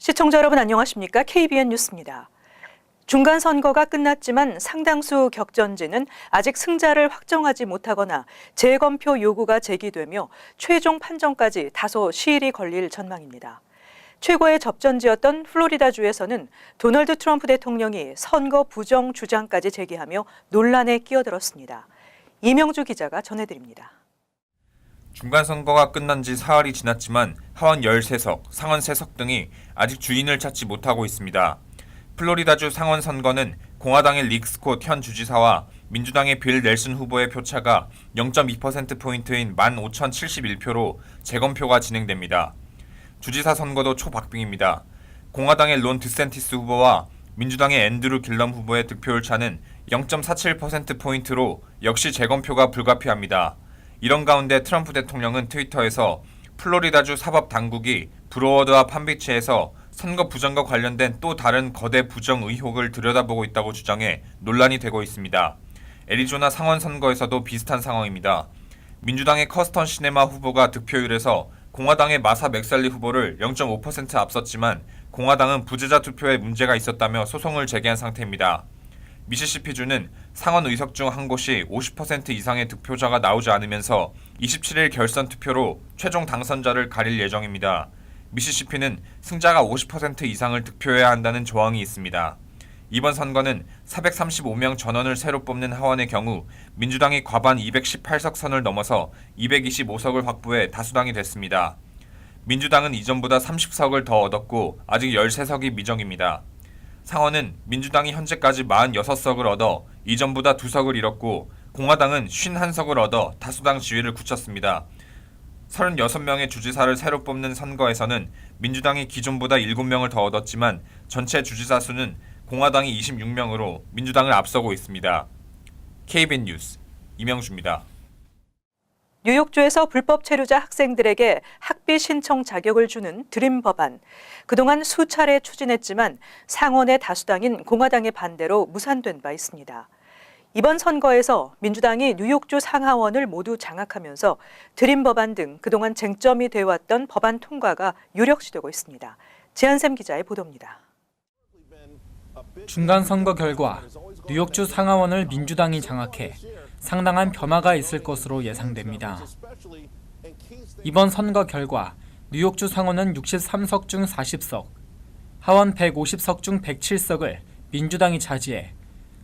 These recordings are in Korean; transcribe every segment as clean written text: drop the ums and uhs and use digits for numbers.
시청자 여러분 안녕하십니까? KBN 뉴스입니다. 중간선거가 끝났지만 상당수 격전지는 아직 승자를 확정하지 못하거나 재검표 요구가 제기되며 최종 판정까지 다소 시일이 걸릴 전망입니다. 최고의 접전지였던 플로리다주에서는 도널드 트럼프 대통령이 선거 부정 주장까지 제기하며 논란에 끼어들었습니다. 이명주 기자가 전해드립니다. 중간선거가 끝난 지 사흘이 지났지만 하원 13석, 상원 3석 등이 아직 주인을 찾지 못하고 있습니다. 플로리다주 상원 선거는 공화당의 릭 스콧 현 주지사와 민주당의 빌 넬슨 후보의 표차가 0.2%포인트인 15,071표로 재검표가 진행됩니다. 주지사 선거도 초박빙입니다. 공화당의 론 드샌티스 후보와 민주당의 앤드루 길럼 후보의 득표율 차는 0.47%포인트로 역시 재검표가 불가피합니다. 이런 가운데 트럼프 대통령은 트위터에서 플로리다주 사법당국이 브로워드와 판비치에서 선거 부정과 관련된 또 다른 거대 부정 의혹을 들여다보고 있다고 주장해 논란이 되고 있습니다. 애리조나 상원 선거에서도 비슷한 상황입니다. 민주당의 커스턴 시네마 후보가 득표율에서 공화당의 마사 맥살리 후보를 0.5% 앞섰지만 공화당은 부재자 투표에 문제가 있었다며 소송을 제기한 상태입니다. 미시시피주는 상원 의석 중 한 곳이 50% 이상의 득표자가 나오지 않으면서 27일 결선 투표로 최종 당선자를 가릴 예정입니다. 미시시피는 승자가 50% 이상을 득표해야 한다는 조항이 있습니다. 이번 선거는 435명 전원을 새로 뽑는 하원의 경우 민주당이 과반 218석 선을 넘어서 225석을 확보해 다수당이 됐습니다. 민주당은 이전보다 30석을 더 얻었고 아직 13석이 미정입니다. 상원은 민주당이 현재까지 46석을 얻어 이전보다 2석을 잃었고 공화당은 51석을 얻어 다수당 지위를 굳혔습니다. 36명의 주지사를 새로 뽑는 선거에서는 민주당이 기존보다 7명을 더 얻었지만 전체 주지사 수는 공화당이 26명으로 민주당을 앞서고 있습니다. KBN 뉴스 이명주입니다. 뉴욕주에서 불법 체류자 학생들에게 학비 신청 자격을 주는 드림 법안. 그동안 수차례 추진했지만 상원의 다수당인 공화당의 반대로 무산된 바 있습니다. 이번 선거에서 민주당이 뉴욕주 상하원을 모두 장악하면서 드림 법안 등 그동안 쟁점이 되어왔던 법안 통과가 유력시되고 있습니다. 지한샘 기자의 보도입니다. 중간선거 결과 뉴욕주 상하원을 민주당이 장악해 상당한 변화가 있을 것으로 예상됩니다. 이번 선거 결과 뉴욕주 상원은 63석 중 40석, 하원 150석 중 107석을 민주당이 차지해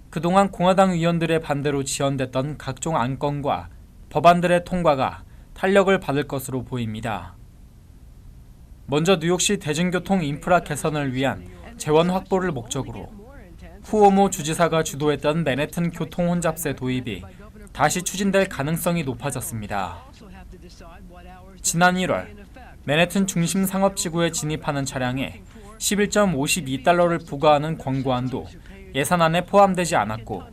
그동안 공화당 의원들의 반대로 지연됐던 각종 안건과 법안들의 통과가 탄력을 받을 것으로 보입니다. 먼저 뉴욕시 대중교통 인프라 개선을 위한 재원 확보를 목적으로 쿠오모 주지사가 주도했던 맨해튼 교통 혼잡세 도입이 다시 추진될 가능성이 높아졌습니다. 지난 1월 맨해튼 중심 상업지구에 진입하는 차량에 11.52달러를 부과하는 권고안도 예산안에 포함되지 않았고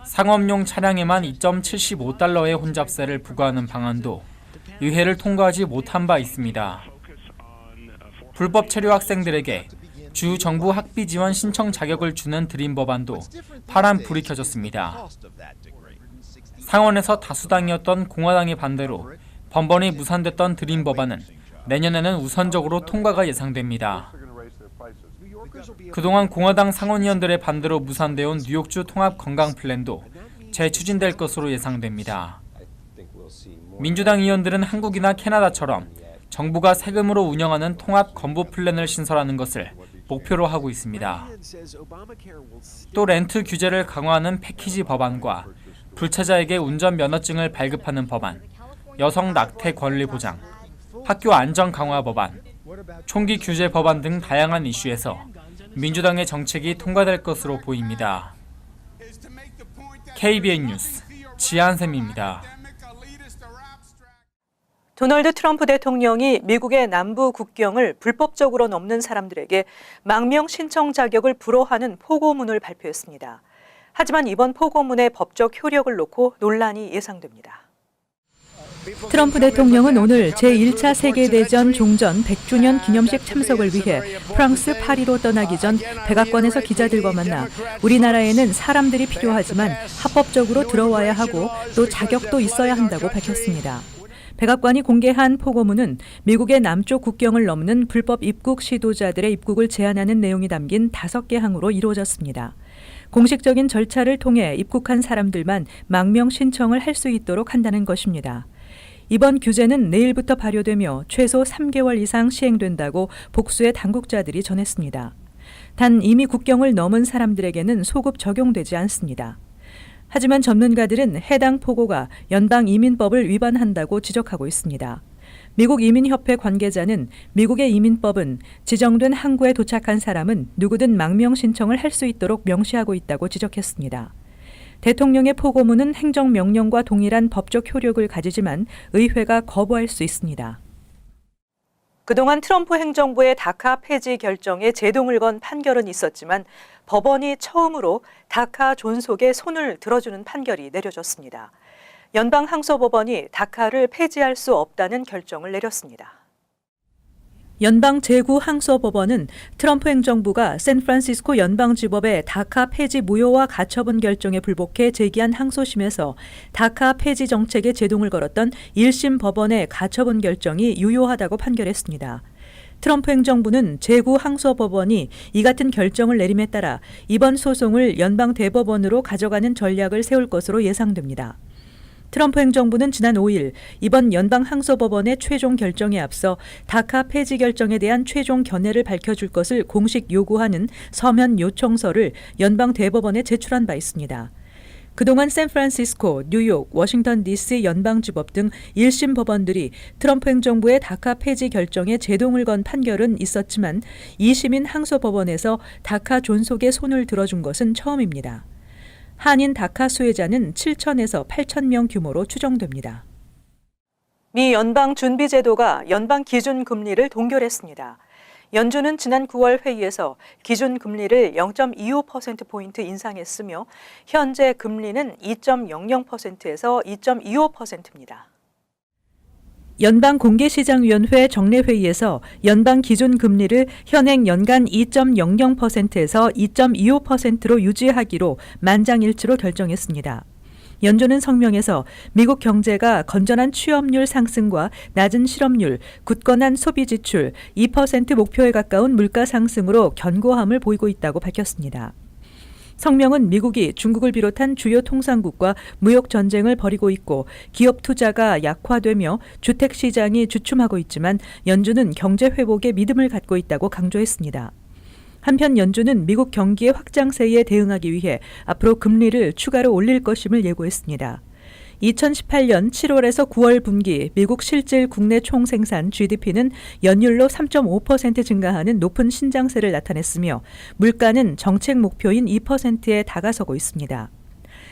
상업용 차량에만 2.75달러의 혼잡세를 부과하는 방안도 의회를 통과하지 못한 바 있습니다. 불법 체류 학생들에게 주 정부 학비 지원 신청 자격을 주는 드림 법안도 파란 불이 켜졌습니다. 상원에서 다수당이었던 공화당의 반대로 번번이 무산됐던 드림 법안은 내년에는 우선적으로 통과가 예상됩니다. 그동안 공화당 상원의원들의 반대로 무산되어 온 뉴욕주 통합 건강 플랜도 재추진될 것으로 예상됩니다. 민주당 의원들은 한국이나 캐나다처럼 정부가 세금으로 운영하는 통합 건보 플랜을 신설하는 것을 목표로 하고 있습니다. 또 렌트 규제를 강화하는 패키지 법안과 불체자에게 운전면허증을 발급하는 법안, 여성 낙태 권리 보장, 학교 안전 강화 법안, 총기 규제 법안 등 다양한 이슈에서 민주당의 정책이 통과될 것으로 보입니다. KBN 뉴스 지한샘입니다. 도널드 트럼프 대통령이 미국의 남부 국경을 불법적으로 넘는 사람들에게 망명 신청 자격을 불허하는 포고문을 발표했습니다. 하지만 이번 포고문의 법적 효력을 놓고 논란이 예상됩니다. 트럼프 대통령은 오늘 제1차 세계대전 종전 100주년 기념식 참석을 위해 프랑스 파리로 떠나기 전 백악관에서 기자들과 만나 우리나라에는 사람들이 필요하지만 합법적으로 들어와야 하고 또 자격도 있어야 한다고 밝혔습니다. 백악관이 공개한 포고문은 미국의 남쪽 국경을 넘는 불법 입국 시도자들의 입국을 제한하는 내용이 담긴 5개 항으로 이루어졌습니다. 공식적인 절차를 통해 입국한 사람들만 망명 신청을 할 수 있도록 한다는 것입니다. 이번 규제는 내일부터 발효되며 최소 3개월 이상 시행된다고 복수의 당국자들이 전했습니다. 단 이미 국경을 넘은 사람들에게는 소급 적용되지 않습니다. 하지만 전문가들은 해당 포고가 연방 이민법을 위반한다고 지적하고 있습니다. 미국 이민협회 관계자는 미국의 이민법은 지정된 항구에 도착한 사람은 누구든 망명 신청을 할 수 있도록 명시하고 있다고 지적했습니다. 대통령의 포고문은 행정명령과 동일한 법적 효력을 가지지만 의회가 거부할 수 있습니다. 그동안 트럼프 행정부의 다카 폐지 결정에 제동을 건 판결은 있었지만 법원이 처음으로 다카 존속에 손을 들어주는 판결이 내려졌습니다. 연방항소법원이 다카를 폐지할 수 없다는 결정을 내렸습니다. 연방 제9항소법원은 트럼프 행정부가 샌프란시스코 연방지법의 다카 폐지 무효와 가처분 결정에 불복해 제기한 항소심에서 다카 폐지 정책에 제동을 걸었던 1심 법원의 가처분 결정이 유효하다고 판결했습니다. 트럼프 행정부는 제9항소법원이 이 같은 결정을 내림에 따라 이번 소송을 연방 대법원으로 가져가는 전략을 세울 것으로 예상됩니다. 트럼프 행정부는 지난 5일 이번 연방항소법원의 최종 결정에 앞서 다카 폐지 결정에 대한 최종 견해를 밝혀줄 것을 공식 요구하는 서면 요청서를 연방 대법원에 제출한 바 있습니다. 그동안 샌프란시스코, 뉴욕, 워싱턴 DC 연방지법 등 1심 법원들이 트럼프 행정부의 다카 폐지 결정에 제동을 건 판결은 있었지만 2심인 항소법원에서 다카 존속에 손을 들어준 것은 처음입니다. 한인 다카 수혜자는 7천에서 8천 명 규모로 추정됩니다. 미 연방준비제도가 연방 기준금리를 동결했습니다. 연준은 지난 9월 회의에서 기준금리를 0.25%포인트 인상했으며 현재 금리는 2.00%에서 2.25%입니다. 연방공개시장위원회 정례회의에서 연방 기준금리를 현행 연간 2.00%에서 2.25%로 유지하기로 만장일치로 결정했습니다. 연준은 성명에서 미국 경제가 건전한 취업률 상승과 낮은 실업률, 굳건한 소비 지출, 2% 목표에 가까운 물가 상승으로 견고함을 보이고 있다고 밝혔습니다. 성명은 미국이 중국을 비롯한 주요 통상국과 무역 전쟁을 벌이고 있고 기업 투자가 약화되며 주택 시장이 주춤하고 있지만 연준은 경제 회복에 믿음을 갖고 있다고 강조했습니다. 한편 연준은 미국 경기의 확장세에 대응하기 위해 앞으로 금리를 추가로 올릴 것임을 예고했습니다. 2018년 7월에서 9월 분기 미국 실질 국내 총생산 GDP는 연율로 3.5% 증가하는 높은 신장세를 나타냈으며 물가는 정책 목표인 2%에 다가서고 있습니다.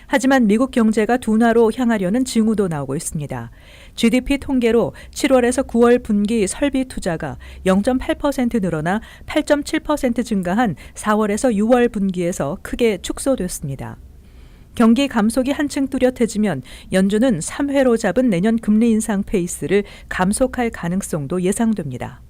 하지만 미국 경제가 둔화로 향하려는 징후도 나오고 있습니다. GDP 통계로 7월에서 9월 분기 설비 투자가 0.8% 늘어나 8.7% 증가한 4월에서 6월 분기에서 크게 축소됐습니다. 경기 감속이 한층 뚜렷해지면 연준은 3회로 잡은 내년 금리 인상 페이스를 감속할 가능성도 예상됩니다.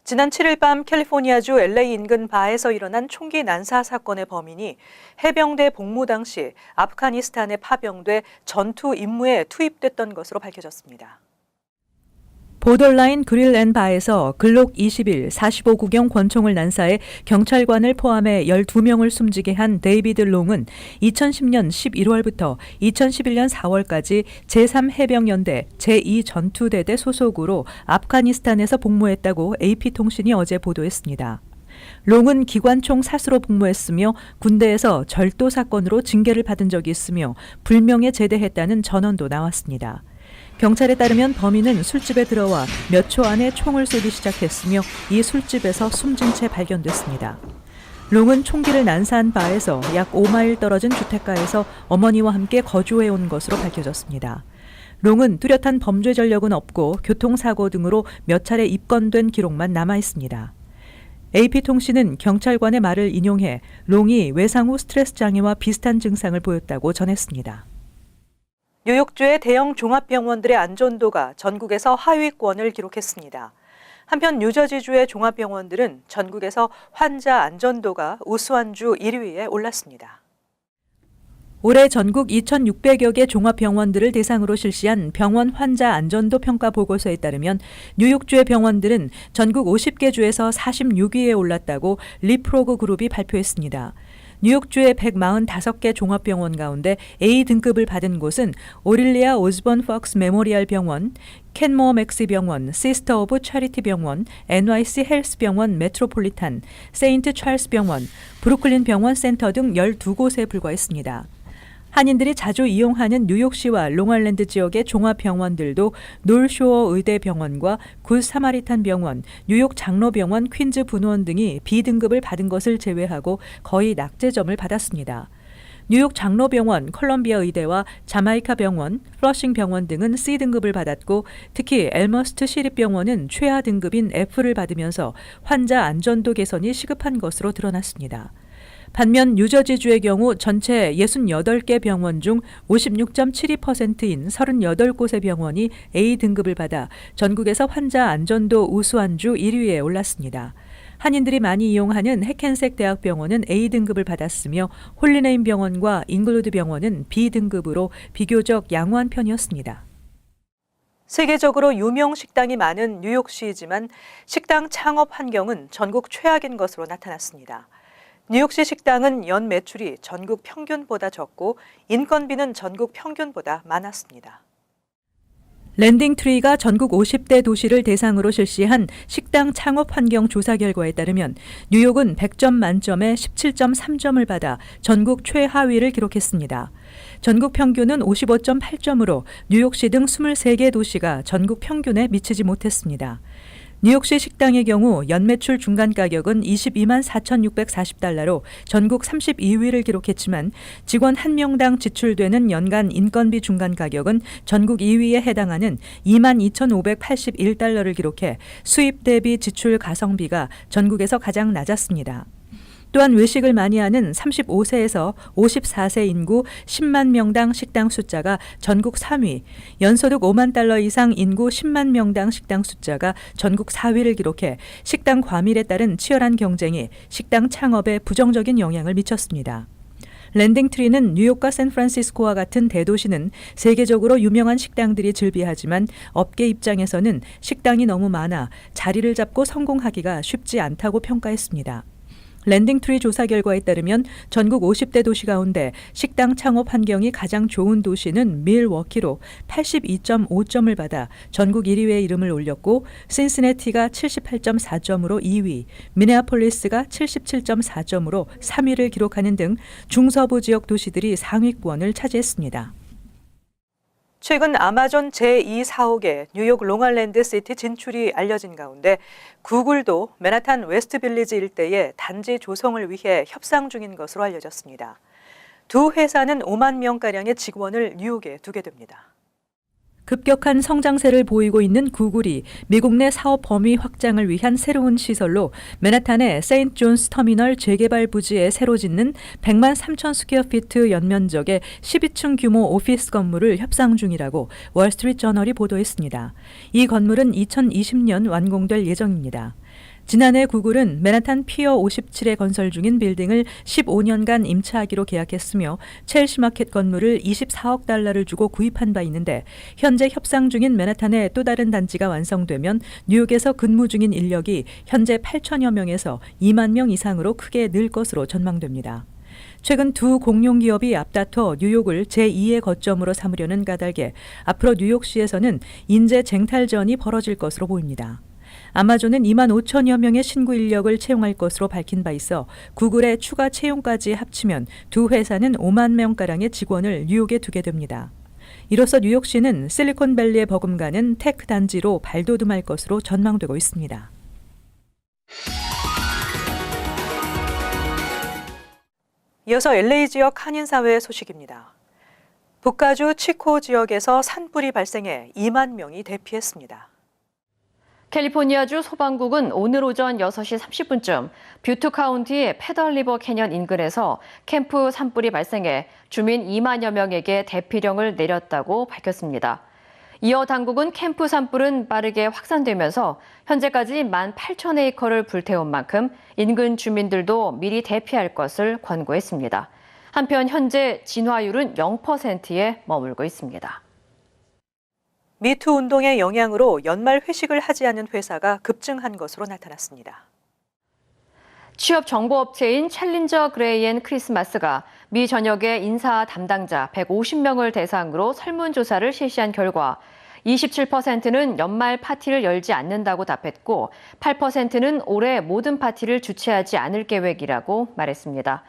지난 7일 밤 캘리포니아주 LA 인근 바에서 일어난 총기 난사 사건의 범인이 해병대 복무 당시 아프가니스탄에 파병돼 전투 임무에 투입됐던 것으로 밝혀졌습니다. 보더라인 그릴 앤 바에서 글록 21 45구경 권총을 난사해 경찰관을 포함해 12명을 숨지게 한 데이비드 롱은 2010년 11월부터 2011년 4월까지 제3해병연대 제2전투대대 소속으로 아프가니스탄에서 복무했다고 AP통신이 어제 보도했습니다. 롱은 기관총 사수로 복무했으며 군대에서 절도 사건으로 징계를 받은 적이 있으며 불명예 제대했다는 전언도 나왔습니다. 경찰에 따르면 범인은 술집에 들어와 몇 초 안에 총을 쏘기 시작했으며 이 술집에서 숨진 채 발견됐습니다. 롱은 총기를 난사한 바에서 약 5마일 떨어진 주택가에서 어머니와 함께 거주해온 것으로 밝혀졌습니다. 롱은 뚜렷한 범죄 전력은 없고 교통사고 등으로 몇 차례 입건된 기록만 남아 있습니다. AP통신은 경찰관의 말을 인용해 롱이 외상 후 스트레스 장애와 비슷한 증상을 보였다고 전했습니다. 뉴욕주의 대형 종합병원들의 안전도가 전국에서 하위권을 기록했습니다. 한편 뉴저지주의 종합병원들은 전국에서 환자 안전도가 우수한 주 1위에 올랐습니다. 올해 전국 2,600여 개 종합병원들을 대상으로 실시한 병원 환자 안전도 평가 보고서에 따르면 뉴욕주의 병원들은 전국 50개 주에서 46위에 올랐다고 리프로그 그룹이 발표했습니다. 뉴욕주의 145개 종합병원 가운데 A등급을 받은 곳은 오릴리아 오즈본 폭스 메모리얼 병원, 켄모어 맥시 병원, 시스터 오브 차리티 병원, NYC 헬스 병원 메트로폴리탄, 세인트 찰스 병원, 브루클린 병원 센터 등 12곳에 불과했습니다. 한인들이 자주 이용하는 뉴욕시와 롱아일랜드 지역의 종합병원들도 놀쇼어 의대병원과 굿 사마리탄 병원, 뉴욕 장로병원 퀸즈 분원 등이 B등급을 받은 것을 제외하고 거의 낙제점을 받았습니다. 뉴욕 장로병원, 컬럼비아 의대와 자마이카 병원, 플러싱 병원 등은 C등급을 받았고 특히 엘머스트 시립병원은 최하 등급인 F를 받으면서 환자 안전도 개선이 시급한 것으로 드러났습니다. 반면 뉴저지주의 경우 전체 68개 병원 중 56.72%인 38곳의 병원이 A등급을 받아 전국에서 환자 안전도 우수한 주 1위에 올랐습니다. 한인들이 많이 이용하는 해켄색 대학병원은 A등급을 받았으며 홀리네임 병원과 잉글우드 병원은 B등급으로 비교적 양호한 편이었습니다. 세계적으로 유명 식당이 많은 뉴욕시이지만 식당 창업 환경은 전국 최악인 것으로 나타났습니다. 뉴욕시 식당은 연 매출이 전국 평균보다 적고 인건비는 전국 평균보다 많았습니다. 랜딩트리가 전국 50대 도시를 대상으로 실시한 식당 창업 환경 조사 결과에 따르면 뉴욕은 100점 만점에 17.3점을 받아 전국 최하위를 기록했습니다. 전국 평균은 55.8점으로 뉴욕시 등 23개 도시가 전국 평균에 미치지 못했습니다. 뉴욕시 식당의 경우 연매출 중간 가격은 22만 4,640달러로 전국 32위를 기록했지만 직원 1명당 지출되는 연간 인건비 중간 가격은 전국 2위에 해당하는 2만 2,581달러를 기록해 수입 대비 지출 가성비가 전국에서 가장 낮았습니다. 또한 외식을 많이 하는 35세에서 54세 인구 10만 명당 식당 숫자가 전국 3위, 연소득 5만 달러 이상 인구 10만 명당 식당 숫자가 전국 4위를 기록해 식당 과밀에 따른 치열한 경쟁이 식당 창업에 부정적인 영향을 미쳤습니다. 랜딩트리는 뉴욕과 샌프란시스코와 같은 대도시는 세계적으로 유명한 식당들이 즐비하지만 업계 입장에서는 식당이 너무 많아 자리를 잡고 성공하기가 쉽지 않다고 평가했습니다. 랜딩트리 조사 결과에 따르면 전국 50대 도시 가운데 식당 창업 환경이 가장 좋은 도시는 밀워키로 82.5점을 받아 전국 1위의 이름을 올렸고 신시내티가 78.4점으로 2위, 미네아폴리스가 77.4점으로 3위를 기록하는 등 중서부 지역 도시들이 상위권을 차지했습니다. 최근 아마존 제2사옥의 뉴욕 롱아일랜드 시티 진출이 알려진 가운데 구글도 맨하탄 웨스트빌리지 일대의 단지 조성을 위해 협상 중인 것으로 알려졌습니다. 두 회사는 5만 명가량의 직원을 뉴욕에 두게 됩니다. 급격한 성장세를 보이고 있는 구글이 미국 내 사업 범위 확장을 위한 새로운 시설로 맨하탄의 세인트 존스 터미널 재개발 부지에 새로 짓는 100만 3천 스퀘어피트 연면적의 12층 규모 오피스 건물을 협상 중이라고 월스트리트 저널이 보도했습니다. 이 건물은 2020년 완공될 예정입니다. 지난해 구글은 맨하탄 피어 57에 건설 중인 빌딩을 15년간 임차하기로 계약했으며 첼시마켓 건물을 24억 달러를 주고 구입한 바 있는데 현재 협상 중인 맨하탄의 또 다른 단지가 완성되면 뉴욕에서 근무 중인 인력이 현재 8천여 명에서 2만 명 이상으로 크게 늘 것으로 전망됩니다. 최근 두 공룡 기업이 앞다퉈 뉴욕을 제2의 거점으로 삼으려는 까닭에 앞으로 뉴욕시에서는 인재 쟁탈전이 벌어질 것으로 보입니다. 아마존은 2만 5천여 명의 신구 인력을 채용할 것으로 밝힌 바 있어 구글의 추가 채용까지 합치면 두 회사는 5만 명가량의 직원을 뉴욕에 두게 됩니다. 이로써 뉴욕시는 실리콘밸리에 버금가는 테크 단지로 발돋움할 것으로 전망되고 있습니다. 이어서 LA 지역 한인사회 소식입니다. 북가주 치코 지역에서 산불이 발생해 2만 명이 대피했습니다. 캘리포니아주 소방국은 오늘 오전 6시 30분쯤 뷰트 카운티의 페덜리버 캐년 인근에서 캠프 산불이 발생해 주민 2만여 명에게 대피령을 내렸다고 밝혔습니다. 이어 당국은 캠프 산불은 빠르게 확산되면서 현재까지 18,000에이커를 불태운 만큼 인근 주민들도 미리 대피할 것을 권고했습니다. 한편 현재 진화율은 0%에 머물고 있습니다. 미투 운동의 영향으로 연말 회식을 하지 않은 회사가 급증한 것으로 나타났습니다. 취업 정보업체인 챌린저 그레이 앤 크리스마스가 미 전역의 인사 담당자 150명을 대상으로 설문조사를 실시한 결과 27%는 연말 파티를 열지 않는다고 답했고 8%는 올해 모든 파티를 주최하지 않을 계획이라고 말했습니다.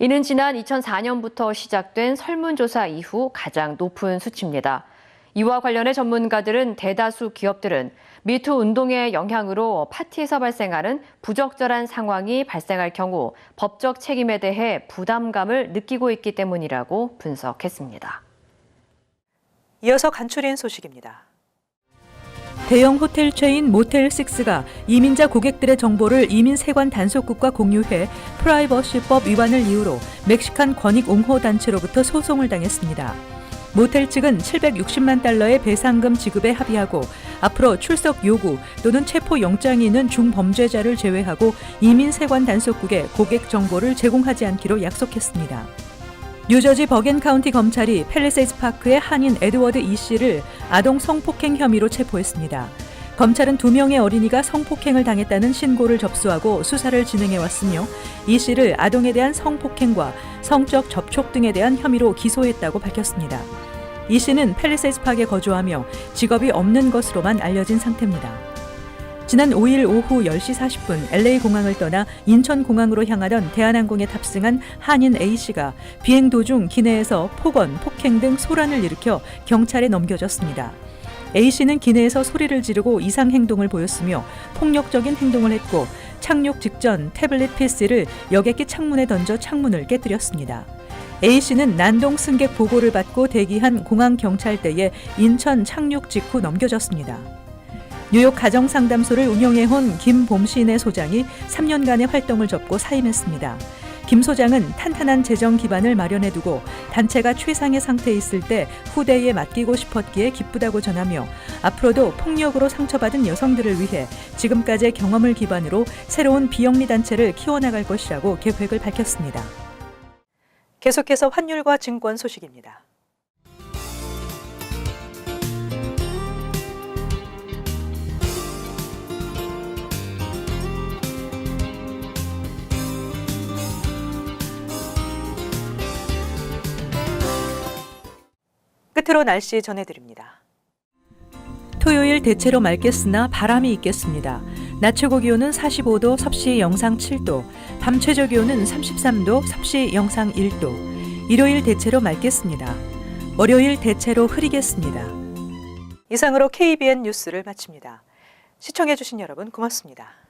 이는 지난 2004년부터 시작된 설문조사 이후 가장 높은 수치입니다. 이와 관련해 전문가들은 대다수 기업들은 미투 운동의 영향으로 파티에서 발생하는 부적절한 상황이 발생할 경우 법적 책임에 대해 부담감을 느끼고 있기 때문이라고 분석했습니다. 이어서 간추린 소식입니다. 대형 호텔 체인 모텔6가 이민자 고객들의 정보를 이민 세관 단속국과 공유해 프라이버시법 위반을 이유로 멕시칸 권익 옹호 단체로부터 소송을 당했습니다. 모텔 측은 760만 달러의 배상금 지급에 합의하고 앞으로 출석 요구 또는 체포 영장이 있는 중범죄자를 제외하고 이민 세관 단속국에 고객 정보를 제공하지 않기로 약속했습니다. 뉴저지 버겐 카운티 검찰이 팰리세이드 파크의 한인 에드워드 이 씨를 아동 성폭행 혐의로 체포했습니다. 검찰은 2명의 어린이가 성폭행을 당했다는 신고를 접수하고 수사를 진행해 왔으며 이 씨를 아동에 대한 성폭행과 성적 접촉 등에 대한 혐의로 기소했다고 밝혔습니다. 이 씨는 팰리세이드 파크에 거주하며 직업이 없는 것으로만 알려진 상태입니다. 지난 5일 오후 10시 40분 LA 공항을 떠나 인천 공항으로 향하던 대한항공에 탑승한 한인 A씨가 비행 도중 기내에서 폭언, 폭행 등 소란을 일으켜 경찰에 넘겨졌습니다. A씨는 기내에서 소리를 지르고 이상 행동을 보였으며 폭력적인 행동을 했고 착륙 직전 태블릿 PC를 여객기 창문에 던져 창문을 깨뜨렸습니다. A씨는 난동 승객 보고를 받고 대기한 공항 경찰대에 인천 착륙 직후 넘겨졌습니다. 뉴욕 가정상담소를 운영해온 김봄신의 소장이 3년간의 활동을 접고 사임했습니다. 김 소장은 탄탄한 재정 기반을 마련해 두고 단체가 최상의 상태에 있을 때 후대에 맡기고 싶었기에 기쁘다고 전하며 앞으로도 폭력으로 상처받은 여성들을 위해 지금까지의 경험을 기반으로 새로운 비영리 단체를 키워나갈 것이라고 계획을 밝혔습니다. 계속해서 환율과 증권 소식입니다. 끝으로 날씨 전해드립니다. 토요일 대체로 맑겠으나 바람이 있겠습니다. 낮 최고 기온은 45도, 섭씨 영상 7도, 밤 최저 기온은 33도, 섭씨 영상 1도. 일요일 대체로 맑겠습니다. 월요일 대체로 흐리겠습니다. 이상으로 KBN 뉴스를 마칩니다. 시청해주신 여러분 고맙습니다.